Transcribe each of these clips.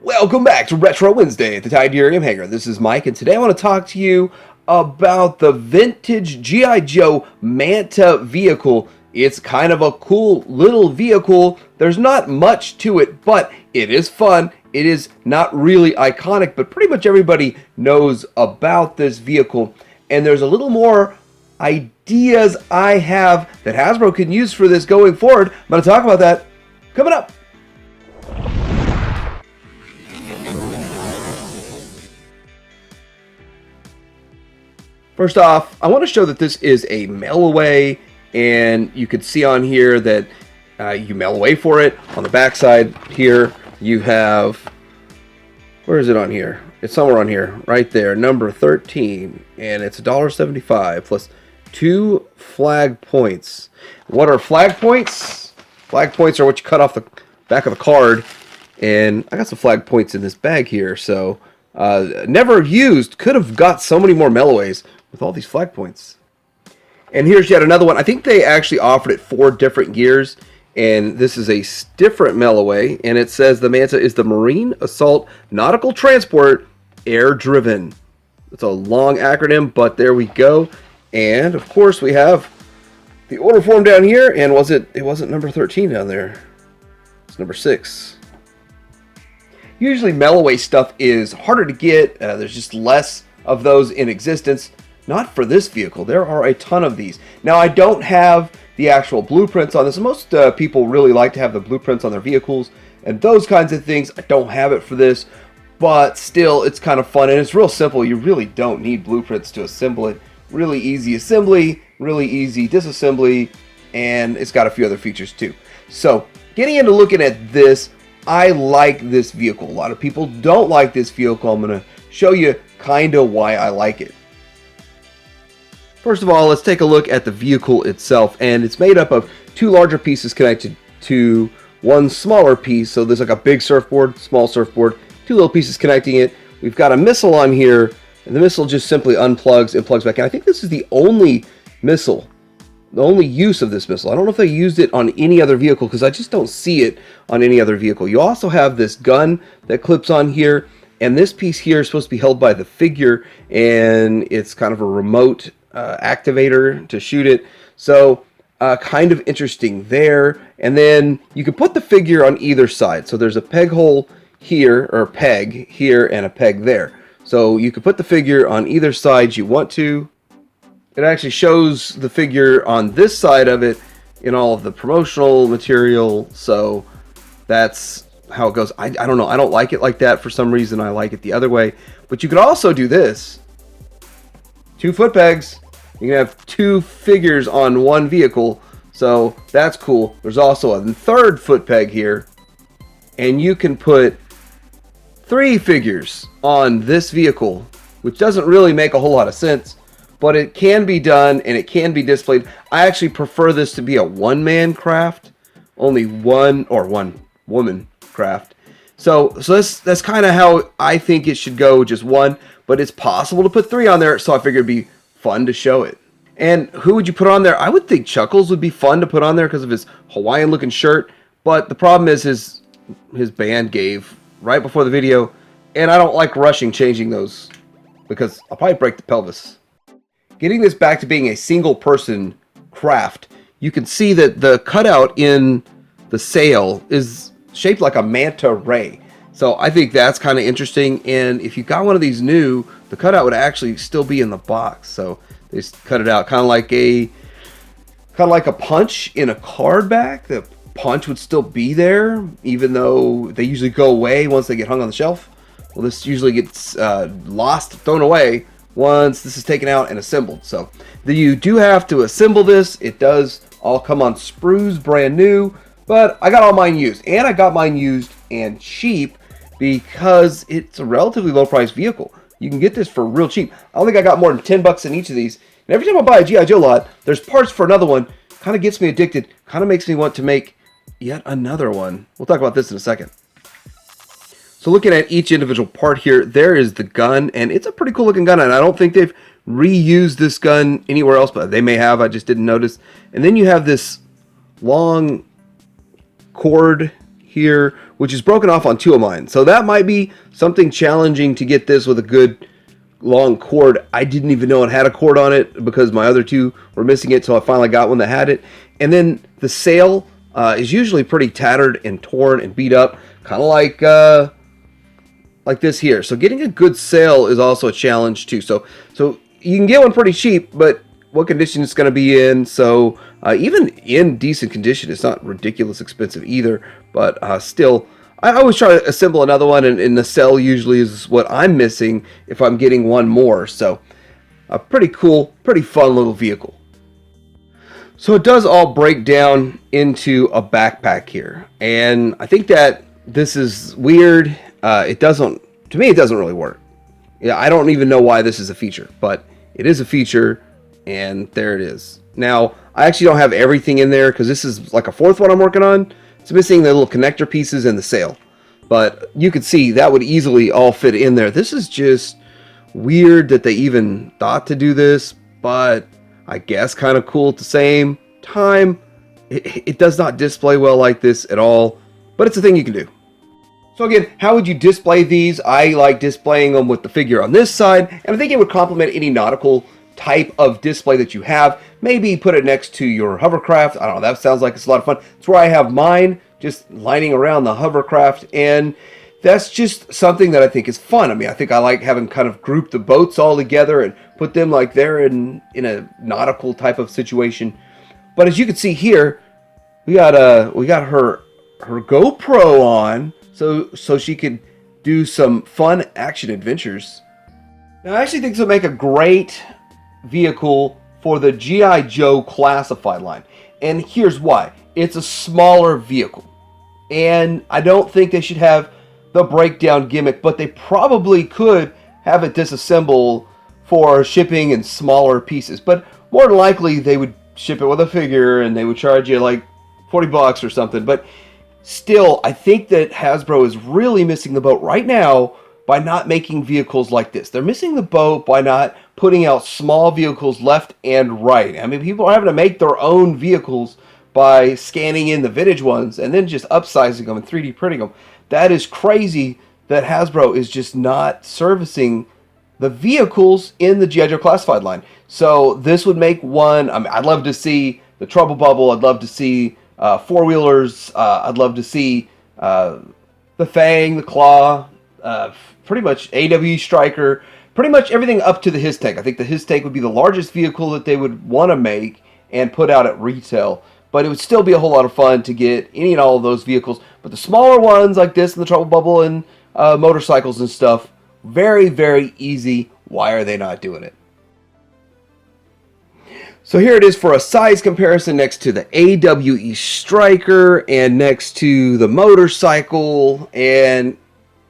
Welcome back to Retro Wednesday at the Tidarium Hangar. This is Mike, and today I want to talk to you about the vintage G.I. Joe M.A.N.T.A vehicle. It's kind of a cool little vehicle. There's not much to it, but it is fun. It is not really iconic, but pretty much everybody knows about this vehicle. And there's a little more ideas I have that Hasbro can use for this going forward. I'm going to talk about that coming up. First off, I want to show that this is a mail away, and you can see on here that you mail away for it. On the back side here, you have, where is it on here? It's somewhere on here, right there, number 13, and it's $1.75 plus 2 flag points. What are flag points? Flag points are what you cut off the back of the card, and I got some flag points in this bag here, so never used. Could have got so many more mail-aways with all these flag points. And here's yet another one. I think they actually offered it 4 different gears, and this is a different mail-away, and it says the M.A.N.T.A is the Marine Assault Nautical Transport Air Driven. It's a long acronym, but there we go. And of course we have the order form down here, and it wasn't number 13 down there. It's number 6. Usually mail-away stuff is harder to get. There's just less of those in existence. Not for this vehicle. There are a ton of these. Now, I don't have the actual blueprints on this. Most people really like to have the blueprints on their vehicles and those kinds of things. I don't have it for this, but still, it's kind of fun, and it's real simple. You really don't need blueprints to assemble it. Really easy assembly, really easy disassembly, and it's got a few other features too. So, getting into looking at this, I like this vehicle. A lot of people don't like this vehicle. I'm going to show you kind of why I like it. First of all, let's take a look at the vehicle itself, and it's made up of 2 larger pieces connected to 1 smaller piece. So there's like a big surfboard, small surfboard, 2 little pieces connecting it. We've got a missile on here, and the missile just simply unplugs and plugs back in. I think this is the only missile, the only use of this missile. I don't know if they used it on any other vehicle, because I just don't see it on any other vehicle. You also have this gun that clips on here, and this piece here is supposed to be held by the figure, and it's kind of a remote activator to shoot it. So kind of interesting there. And then you can put the figure on either side. So there's a peg hole here, or peg here, and a peg there. So you can put the figure on either side you want to. It actually shows the figure on this side of it in all of the promotional material. So that's how it goes. I don't know. I don't like it like that. For some reason, I like it the other way. But you could also do this. 2 foot pegs. You can have 2 figures on 1 vehicle. So that's cool. There's also a 3rd foot peg here. And you can put 3 figures on this vehicle, which doesn't really make a whole lot of sense. But it can be done, and it can be displayed. I actually prefer this to be a one-man craft. Only one woman craft. So that's kind of how I think it should go, just 1. But it's possible to put 3 on there, so I figured it'd be fun to show it. And who would you put on there? I would think Chuckles would be fun to put on there because of his Hawaiian-looking shirt. But the problem is his band gave right before the video, and I don't like rushing changing those because I'll probably break the pelvis. Getting this back to being a single-person craft, you can see that the cutout in the sail is shaped like a manta ray. So I think that's kind of interesting. And if you got one of these new, the cutout would actually still be in the box. So they just cut it out, kind of like a punch in a card back. The punch would still be there, even though they usually go away once they get hung on the shelf. Well, this usually gets lost, thrown away once this is taken out and assembled. So you do have to assemble this. It does all come on sprues, brand new. But I got all mine used, and I got mine used and cheap because it's a relatively low-priced vehicle. You can get this for real cheap. I don't think I got more than $10 in each of these. And every time I buy a G.I. Joe lot, there's parts for another one. Kind of gets me addicted. Kind of makes me want to make yet another one. We'll talk about this in a second. So looking at each individual part here, there is the gun, and it's a pretty cool looking gun, and I don't think they've reused this gun anywhere else, but they may have. I just didn't notice. And then you have this long cord here, which is broken off on two of mine. So that might be something challenging to get this with a good long cord. I didn't even know it had a cord on it because my other two were missing it, so I finally got one that had it. And then the sail is usually pretty tattered and torn and beat up, kind of like this here. So getting a good sail is also a challenge too. So you can get one pretty cheap, but what condition it's going to be in. So even in decent condition, it's not ridiculous expensive either. But still, I always try to assemble another one, and the sail usually is what I'm missing if I'm getting one more. So a pretty cool, pretty fun little vehicle. So it does all break down into a backpack here, and I think that this is weird. It doesn't, to me, it doesn't really work. Yeah, I don't even know why this is a feature, but it is a feature, and there it is. Now, I actually don't have everything in there because this is like a fourth one I'm working on. It's missing the little connector pieces and the sail, but you could see that would easily all fit in there. This is just weird that they even thought to do this, but I guess kind of cool at the same time. It does not display well like this at all, but it's a thing you can do. So again, how would you display these? I like displaying them with the figure on this side, and I think it would complement any nautical type of display that you have. Maybe put it next to your hovercraft. I don't know, that sounds like it's a lot of fun. It's where I have mine, just lining around the hovercraft, and that's just something that I think is fun. I mean, I think I like having kind of grouped the boats all together and put them like they're in a nautical type of situation. But as you can see here, we got her GoPro on, so she could do some fun action adventures. Now, I actually think this will make a great vehicle for the G.I. Joe classified line, and here's why. It's a smaller vehicle, and I don't think they should have the breakdown gimmick, but they probably could have it disassemble for shipping in smaller pieces. But more than likely, they would ship it with a figure, and they would charge you like $40 or something. But still, I think that Hasbro is really missing the boat right now by not making vehicles like this. They're missing the boat by not putting out small vehicles left and right. I mean, people are having to make their own vehicles by scanning in the vintage ones and then just upsizing them and 3D printing them. That is crazy that Hasbro is just not servicing the vehicles in the G.I. Joe classified line. So this would make one. I mean, I'd love to see the Trouble Bubble. I'd love to see four-wheelers. I'd love to see the Fang, the Claw, pretty much AWE Striker, pretty much everything up to the His Tank. I think the His Tank would be the largest vehicle that they would want to make and put out at retail. But it would still be a whole lot of fun to get any and all of those vehicles. But the smaller ones like this and the Trouble Bubble and motorcycles and stuff, very, very easy. Why are they not doing it? So here it is for a size comparison next to the AWE Striker and next to the motorcycle. And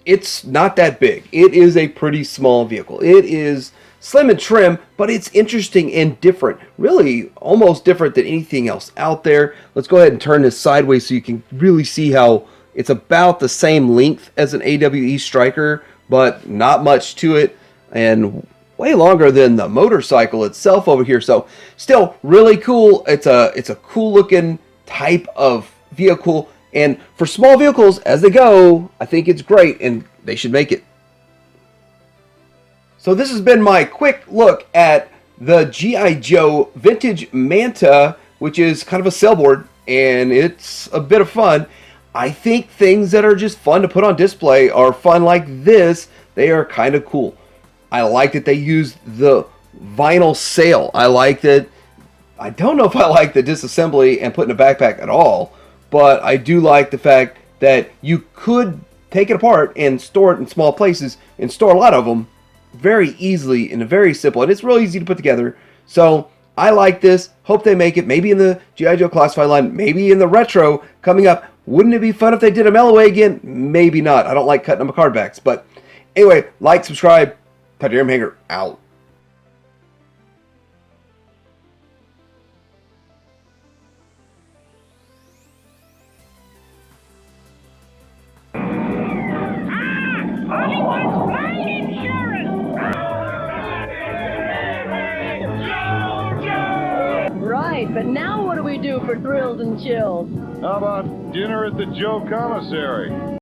it's not that big. It is a pretty small vehicle. It is slim and trim, but it's interesting and different. Really almost different than anything else out there. Let's go ahead and turn this sideways so you can really see how it's about the same length as an AWE Striker, but not much to it, and way longer than the motorcycle itself over here. So still really cool. It's a cool looking type of vehicle, and for small vehicles as they go, I think it's great, and they should make it. So this has been my quick look at the G.I. Joe Vintage M.A.N.T.A, which is kind of a sailboard, and it's a bit of fun. I think things that are just fun to put on display are fun like this. They are kind of cool. I like that they used the vinyl sail. I like that. I don't know if I like the disassembly and put in a backpack at all, but I do like the fact that you could take it apart and store it in small places and store a lot of them very easily and very simple, and it's real easy to put together. So I like this. Hope they make it maybe in the G.I. Joe classified line, maybe in the retro coming up. Wouldn't it be fun if they did a M.A.N.T.A again? Maybe not. I don't like cutting them card backs, but anyway, like, subscribe. Titanium Hanger out. Right, but now what do we do for thrills and chills? How about dinner at the Joe Commissary?